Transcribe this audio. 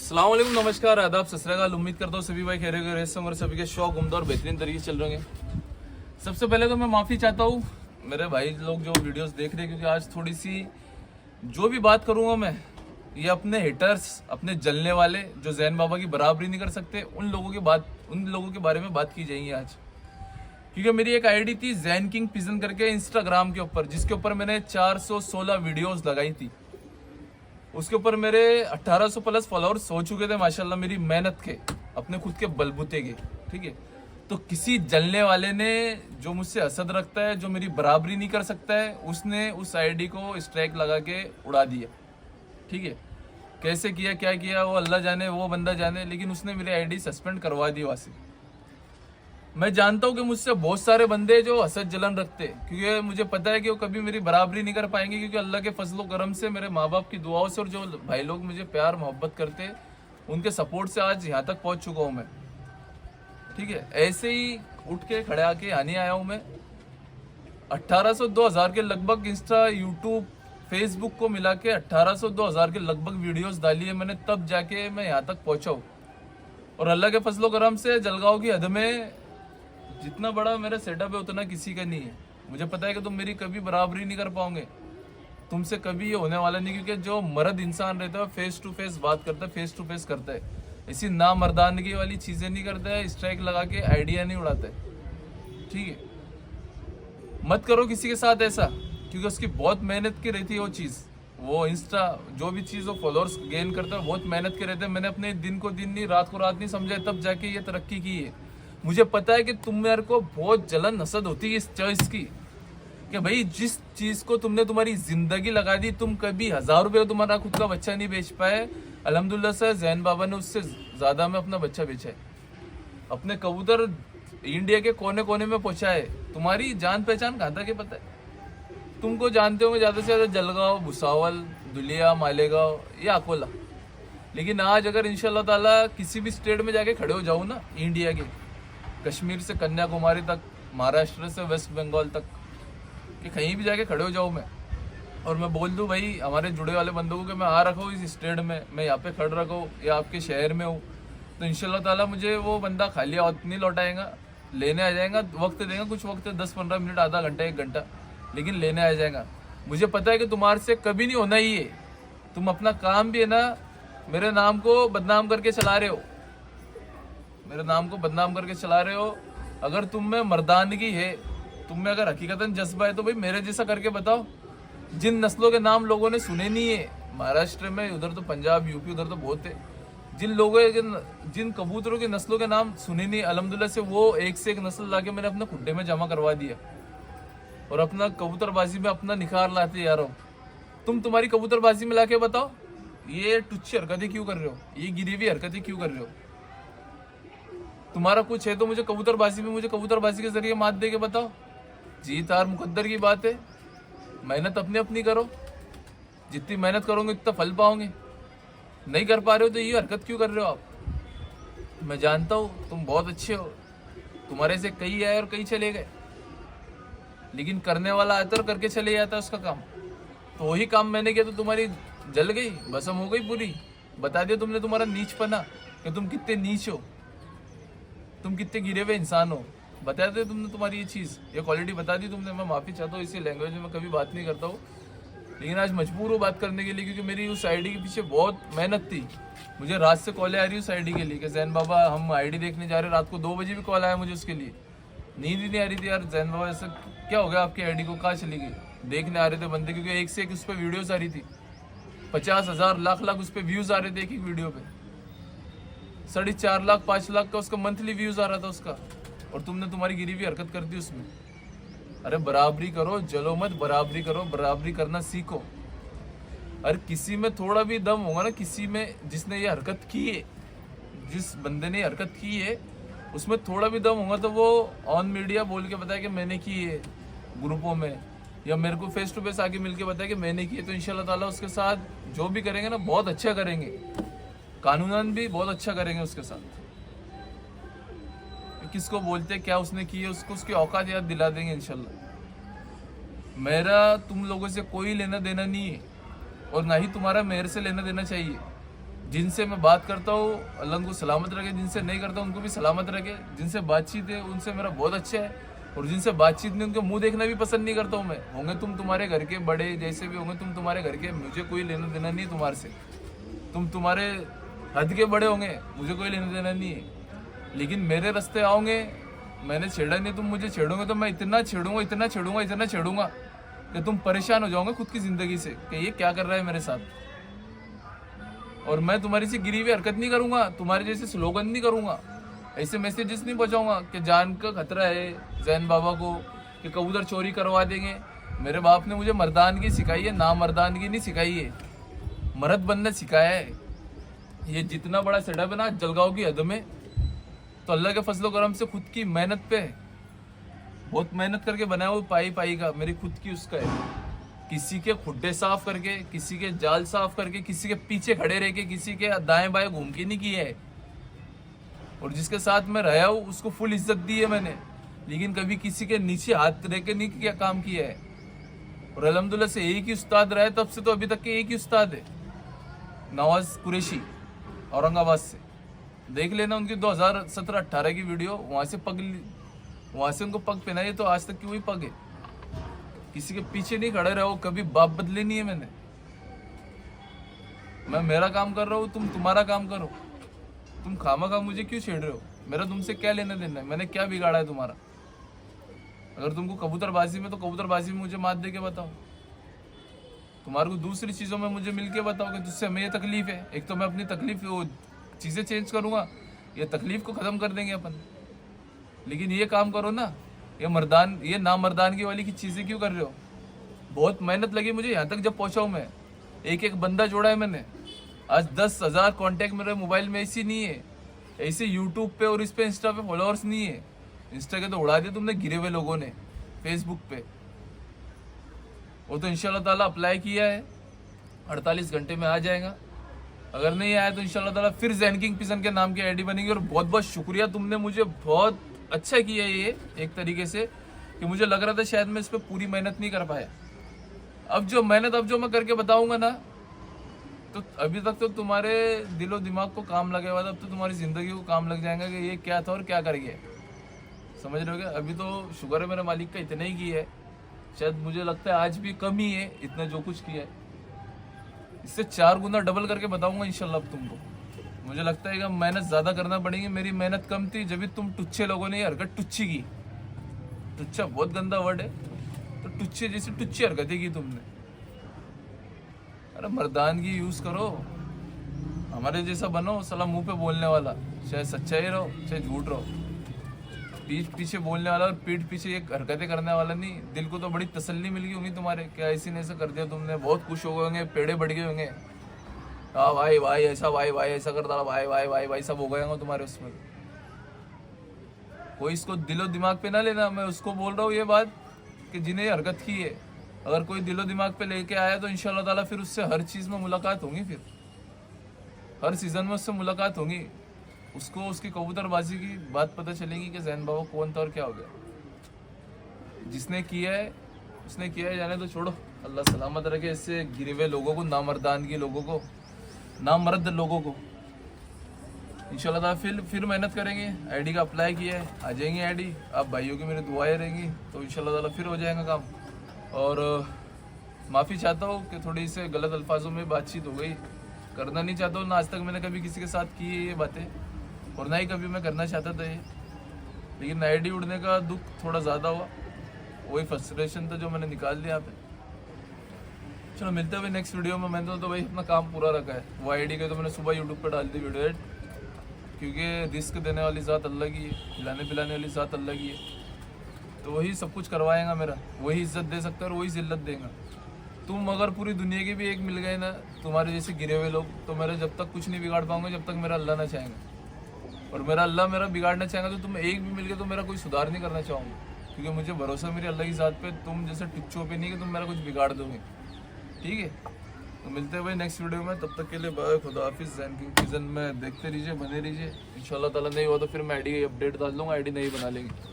अस्सलाम वालेकुम, नमस्कार, आदाब, सत श्री अकाल। उम्मीद करता हूँ सभी भाई खैरियत से रहें और सभी के शौक उम्दा और बेहतरीन तरीके से चल रहे हैं। सबसे पहले तो मैं माफ़ी चाहता हूँ मेरे भाई लोग जो वीडियोस देख रहे हैं, क्योंकि आज थोड़ी सी जो भी बात करूँगा मैं, ये अपने हेटर्स, अपने जलने वाले जो जैन बाबा की बराबरी नहीं कर सकते, उन लोगों के बारे में बात की जाएगी आज। क्योंकि मेरी एक आईडी थी जैन किंग पिजन करके इंस्टाग्राम के ऊपर, जिसके ऊपर मैंने 416 वीडियोस लगाई थी। उसके ऊपर मेरे 1800 प्लस फॉलोअर्स हो चुके थे माशाल्लाह, मेरी मेहनत के, अपने खुद के बलबूते के। ठीक है, तो किसी जलने वाले ने जो मुझसे हसद रखता है, जो मेरी बराबरी नहीं कर सकता है, उसने उस आईडी को स्ट्राइक लगा के उड़ा दिया। ठीक है, कैसे किया, क्या किया, वो अल्लाह जाने, वो बंदा जाने, लेकिन उसने मेरी आईडी सस्पेंड करवा दी वहाँ से। मैं जानता हूँ कि मुझसे बहुत सारे बंदे जो हसद जलन रखते हैं, क्योंकि मुझे पता है कि वो कभी मेरी बराबरी नहीं कर पाएंगे, क्योंकि अल्लाह के फजलो करम से, मेरे माँ बाप की दुआओं से, और जो भाई लोग मुझे प्यार मोहब्बत करते हैं, उनके सपोर्ट से आज यहाँ तक पहुँच चुका हूँ मैं। ठीक है, ऐसे ही उठ के खड़े आके यहाँ नहीं आया हूँ मैं। 1800-2000 के लगभग इंस्टा, यूट्यूब, फेसबुक को मिला के 1800-2000 के लगभग वीडियोस डाली है मैंने, तब जाके मैं यहाँ तक पहुँचा हूँ। और अल्लाह के फजलो करम से जलगांव की हद में जितना बड़ा मेरा सेटअप है उतना किसी का नहीं है। मुझे पता है कि तुम मेरी कभी बराबरी नहीं कर पाओगे, तुमसे कभी ये होने वाला नहीं, क्योंकि जो मर्द इंसान रहता है फेस टू फेस बात करता है, फेस टू फेस करता है, ऐसी ना मर्दानगी वाली चीज़ें नहीं करता है, स्ट्राइक लगा के आइडिया नहीं उड़ाता है। ठीक है, मत करो किसी के साथ ऐसा, क्योंकि उसकी बहुत मेहनत की रहती है वो चीज़। वो इंस्टा जो भी चीज़ वो फॉलोअर्स गेन करता है बहुत मेहनत के रहते हैं। मैंने अपने दिन को दिन नहीं, रात को रात नहीं समझा, तब जाके ये तरक्की की है। मुझे पता है कि तुम मेरे को बहुत जलन हसद होती है इस चॉइस की, कि भाई जिस चीज़ को तुमने तुम्हारी जिंदगी लगा दी, तुम कभी 1000 रुपये तुम्हारा खुद का बच्चा नहीं बेच पाए। अल्हम्दुलिल्लाह से जैन बाबा ने उससे ज़्यादा में अपना बच्चा बेचा है, अपने कबूतर इंडिया के कोने कोने में पहुंचा है। तुम्हारी जान पहचान कहाँ तक है पता है? तुमको जानते होंगे ज़्यादा से ज़्यादा जलगांव, भुसावल, धुलिया, मालेगांव या अकोला। लेकिन आज अगर इंशाल्लाह ताला किसी भी स्टेट में जाके खड़े हो जाऊँ ना, इंडिया के कश्मीर से कन्याकुमारी तक, महाराष्ट्र से वेस्ट बंगाल तक, कि कहीं भी जाके खड़े हो जाऊँ मैं, और मैं बोल दूँ भाई हमारे जुड़े वाले बंदों को कि मैं आ रखा हूँ इस स्टेट में, मैं यहाँ पे खड़ रखा हूँ या आपके शहर में हूँ, तो इंशाल्लाह ताला मुझे वो बंदा खाली हाथ नहीं लौटाएगा, लेने आ जाएगा। वक्त देगा, कुछ वक्त, 10-15 मिनट, आधा घंटा, 1 घंटा, लेकिन लेने आ जाएगा। मुझे पता है कि तुम्हारे से कभी नहीं होना ही है। तुम अपना काम भी है ना, मेरे नाम को बदनाम करके चला रहे हो, मेरे नाम को बदनाम करके चला रहे हो। अगर तुम में मर्दानगी है, तुम में अगर हकीकतन जज्बा है, तो भाई मेरे जैसा करके बताओ। जिन नस्लों के नाम लोगों ने सुने नहीं है महाराष्ट्र में, उधर तो पंजाब, यूपी, उधर तो बहुत है, जिन कबूतरों के नस्लों के नाम सुने नहीं, अल्हम्दुलिल्लाह से वो एक से एक नस्ल लाके मैंने अपने खुड्डे में जमा करवा दिया, और अपना कबूतरबाजी में अपना निखार लाते जा रहा हूँ। तुम्हारी कबूतरबाजी में लाके बताओ, ये टुच्ची हरकतें क्यों कर रहे हो, ये गिरी हुई हरकतें क्यों कर रहे हो? तुम्हारा कुछ है तो मुझे कबूतरबाजी के जरिए मात दे के बताओ। जीत हार मुकद्दर की बात है, मेहनत अपनी अपनी करो, जितनी मेहनत करोगे उतना फल पाओगे। नहीं कर पा रहे हो तो ये हरकत क्यों कर रहे हो आप? मैं जानता हूँ तुम बहुत अच्छे हो, तुम्हारे से कई आए और कई चले गए, लेकिन करने वाला आता और करके चले जाता है उसका काम। तो वही काम मैंने किया तो तुम्हारी जल गई, भस्म हो गई पूरी। बता दिया तुमने तुम्हारा नीचपना, कि तुम कितने नीच हो, तुम कितने गिरे हुए इंसान हो। बता दे तुमने तुम्हारी ये चीज़, ये क्वालिटी बता दी तुमने। मैं माफ़ी चाहता हूँ, इसी लैंग्वेज में मैं कभी बात नहीं करता हूँ, लेकिन आज मजबूर हूँ बात करने के लिए, क्योंकि मेरी उस आईडी के पीछे बहुत मेहनत थी। मुझे रात से कॉलें आ रही उस आईडी के लिए कि जैन बाबा हम आईडी देखने जा रहे हैं। रात को 2 बजे भी कॉल आया मुझे उसके लिए, नींद ही नहीं आ रही थी यार। जैन बाबा ऐसा क्या हो गया आपकी आईडी को, कहाँ चली गई? देखने आ रहे थे बंदे, क्योंकि एक से एक उस पर वीडियोस आ रही थी, 50,000 लाख उस पर व्यूज़ आ रहे थे एक वीडियो पे। 4.5 लाख 5 लाख का उसका मंथली व्यूज़ आ रहा था उसका, और तुमने तुम्हारी गिरी हुई हरकत कर दी उसमें। अरे बराबरी करो, जलो मत, बराबरी करो, बराबरी करना सीखो। अरे किसी में थोड़ा भी दम होगा ना, किसी में जिसने ये हरकत की है, जिस बंदे ने हरकत की है, उसमें थोड़ा भी दम होगा, तो वो ऑन मीडिया बोल के बताए कि मैंने की है ग्रुपों में, या मेरे को फेस टू फेस आके मिल के बताए कि मैंने की है, तो इंशाल्लाह ताला उसके साथ जो भी करेंगे ना बहुत अच्छा करेंगे, कानूनन भी बहुत अच्छा करेंगे उसके साथ। किसको बोलते क्या उसने की है, उसको उसकी औकात याद दिला देंगे इंशाल्लाह। मेरा तुम लोगों से कोई लेना देना नहीं है, और ना ही तुम्हारा मेरे से लेना देना चाहिए। जिनसे मैं बात करता हूँ अल्लाह उनको सलामत रखे, जिनसे नहीं करता उनको भी सलामत रखे। जिनसे बातचीत है उनसे मेरा बहुत अच्छा है, और जिनसे बातचीत नहीं उनके मुंह देखना भी पसंद नहीं करता हूँ मैं। होंगे तुम तुम्हारे घर के बड़े, जैसे भी होंगे तुम तुम्हारे घर के, मुझे कोई लेना देना नहीं तुम्हारे से। तुम तुम्हारे हद के बड़े होंगे, मुझे कोई लेना देना नहीं है। लेकिन मेरे रास्ते आओगे, मैंने छेड़ा नहीं, तुम मुझे छेड़ोगे तो मैं इतना छेड़ूंगा, इतना छेड़ूंगा, इतना छेड़ूंगा कि तुम परेशान हो जाओगे खुद की जिंदगी से कि ये क्या कर रहा है मेरे साथ। और मैं तुम्हारी सी गिरी हुई हरकत नहीं करूंगा, तुम्हारे जैसे स्लोगन नहीं करूंगा, ऐसे मैसेजेस नहीं पहुंचाऊंगा कि जान का खतरा है जैन बाबा को, कि कबूतर चोरी करवा देंगे। मेरे बाप ने मुझे मर्दानगी सिखाई है, ना मर्दानगी नहीं सिखाई है, मर्द बनना सिखाया है। ये जितना बड़ा सेटअप है ना जलगांव की हद में, तो अल्लाह के फजलो करम से खुद की मेहनत पे, बहुत मेहनत करके बनाया वो पाई पाई का, मेरी खुद की उसका है। किसी के खुड्डे साफ करके, किसी के जाल साफ करके, किसी के पीछे खड़े रह के, किसी के दाएं बाएं घूम के नहीं किया है। और जिसके साथ मैं रहा हूँ उसको फुल इज्जत दी है मैंने, लेकिन कभी किसी के नीचे हाथ रह के नहीं किया काम किया है। और अल्हम्दुलिल्लाह से एक ही उस्ताद रहा है तब से, तो अभी तक के एक ही उस्ताद है, नवाज कुरैशी औरंगाबाद से। देख लेना उनकी 2017-18 की वीडियो, वहां से उनको पग पहनाई, तो आज तक की वही पग है। किसी के पीछे नहीं खड़े रहो, कभी बाप बदले नहीं है मैंने। मैं मेरा काम कर रहा हूँ, तुम तुम्हारा काम करो। तुम खामा मुझे क्यों छेड़ रहे हो? मेरा तुमसे क्या लेना देना है? मैंने क्या बिगाड़ा है तुम्हारा? अगर तुमको कबूतरबाजी में, तो कबूतरबाजी में मुझे मात दे के बताओ। तुम्हारे को दूसरी चीज़ों में मुझे मिल के बताओ कि तुझसे हमें ये तकलीफ है। एक तो मैं अपनी तकलीफ, वो चीज़ें चेंज करूँगा, ये तकलीफ को ख़त्म कर देंगे अपन। लेकिन ये काम करो ना, ये नामर्दानगी वाली की चीज़ें क्यों कर रहे हो? बहुत मेहनत लगी मुझे यहाँ तक जब पहुँचा हूँ मैं। एक एक बंदा जोड़ा है मैंने। आज 10,000 कॉन्टैक्ट मेरे मोबाइल में ऐसी नहीं है, ऐसे यूट्यूब पे और इस पे इंस्टा पे फॉलोअर्स नहीं है। इंस्टा के तो उड़ा दिए तुमने गिरे हुए लोगों ने, फेसबुक पे वो तो इंशाल्लाह ताला अप्लाई किया है, 48 घंटे में आ जाएगा। अगर नहीं आया तो इंशाल्लाह ताला फिर जैन किंग पिसन के नाम की आईडी बनेगी। और बहुत बहुत शुक्रिया, तुमने मुझे बहुत अच्छा किया ये एक तरीके से, कि मुझे लग रहा था शायद मैं इस पर पूरी मेहनत नहीं कर पाया। अब जो मैं करके बताऊंगा ना, तो अभी तक तो तुम्हारे दिलो दिमाग को काम लगे हुआ था, अब तो तुम्हारी जिंदगी को काम लग जाएगा कि ये क्या था और क्या कर गया। समझ रहे हो क्या? अभी तो शुक्र है मेरे मालिक का इतना ही किया है, शायद मुझे लगता है आज भी कम ही है इतना जो कुछ किया है। इससे 4 गुना डबल करके बताऊंगा इंशाल्लाह अब तुमको। मुझे लगता है कि मेहनत ज़्यादा करना पड़ेगी। मेरी मेहनत कम थी, जब भी तुम टुच्चे लोगों ने ये हरकत टुच्ची की, टुच्चा बहुत गंदा वर्ड है, तो टुच्चे जैसी टुच्ची हरकतें की तुमने। अरे मर्दानगी यूज़ करो, हमारे जैसा बनो, सलाम मुंह पे बोलने वाला, चाहे सच्चाई रहो चाहे झूठ रहो, पीठ पीछे बोलने वाला और पीठ पीछे ये हरकतें करने वाला नहीं। दिल को तो बड़ी तसल्ली मिल गई होगी तुम्हारे, क्या ऐसी ने ऐसा कर दिया तुमने, बहुत खुश हो गए होंगे, पेड़े बढ़ गए होंगे, हाँ भाई भाई ऐसा, भाई भाई ऐसा करता रहा, भाई भाई भाई भाई सब हो गए होंगे तुम्हारे उसमें। कोई इसको दिलो दिमाग पे ना लेना, मैं उसको बोल रहा हूँ ये बात कि जिन्हें हरकत की है, अगर कोई दिलो दिमाग पे लेके आया तो इंशाल्लाह ताला फिर उससे हर चीज़ में मुलाकात होगी, फिर हर सीज़न में उससे मुलाकात होगी। उसको उसकी कबूतरबाजी की बात पता चलेगी कि जैन बाबा कौन था और क्या हो गया। जिसने किया है उसने किया है, जाने तो छोड़ो, अल्लाह सलामत रखे इससे गिरे हुए लोगों को, नामर्दानगी लोगों को, नामर्द लोगों को। इंशाल्लाह ताला फिर मेहनत करेंगे। आईडी का अप्लाई किया है, आ जाएंगे आईडी। आप भाइयों की मेरी दुआएं रहेंगी तो इंशाल्लाह ताला फिर हो जाएगा काम। और माफ़ी चाहता हूँ कि थोड़ी से गलत अल्फाजों में बातचीत हो गई, करना नहीं चाहता हूँ ना, आज तक मैंने कभी किसी के साथ की है ये बातें, और ना ही कभी मैं करना चाहता था ये। लेकिन आईडी उड़ने का दुख थोड़ा ज़्यादा हुआ, वही फ्रस्ट्रेशन था जो मैंने निकाल दिया यहाँ पे। चलो मिलते हुए नेक्स्ट वीडियो में। मैंने तो भाई अपना काम पूरा रखा है। वो आईडी के तो मैंने सुबह यूट्यूब पर डाल दी वीडियो एड, क्योंकि रिस्क देने वाली ज़ात अल्लाह की है, खिलाने पिलाने वाली ज़ात अल्लाह की है, तो वही सब कुछ करवाएगा मेरा, वही इज्जत दे सकता है और वही जिल्लत देगा। तुम अगर पूरी दुनिया के भी एक मिल गए ना तुम्हारे जैसे गिरे हुए लोग, तो मेरा जब तक कुछ नहीं बिगाड़ पाऊंगा जब तक मेरा अल्लाह ना चाहेगा। और मेरा अल्लाह मेरा बिगाड़ना चाहेगा तो तुम एक भी मिल गए तो मेरा कोई सुधार नहीं करना चाहूँगा, क्योंकि मुझे भरोसा मेरी अल्लाह की ज़ात पे, तुम जैसे टुच्चों पे नहीं कि तुम मेरा कुछ बिगाड़ दोगे। ठीक है, तो मिलते हैं भाई नेक्स्ट वीडियो में। तब तक के लिए बाय, खुदा हाफिज़। जैन किंग सीजन में देखते रहिए, बने रहिए। इंशाल्लाह ताला नहीं हुआ तो फिर मैं आईडी अपडेट डाल दूँगा, आईडी नहीं बना लेंगे।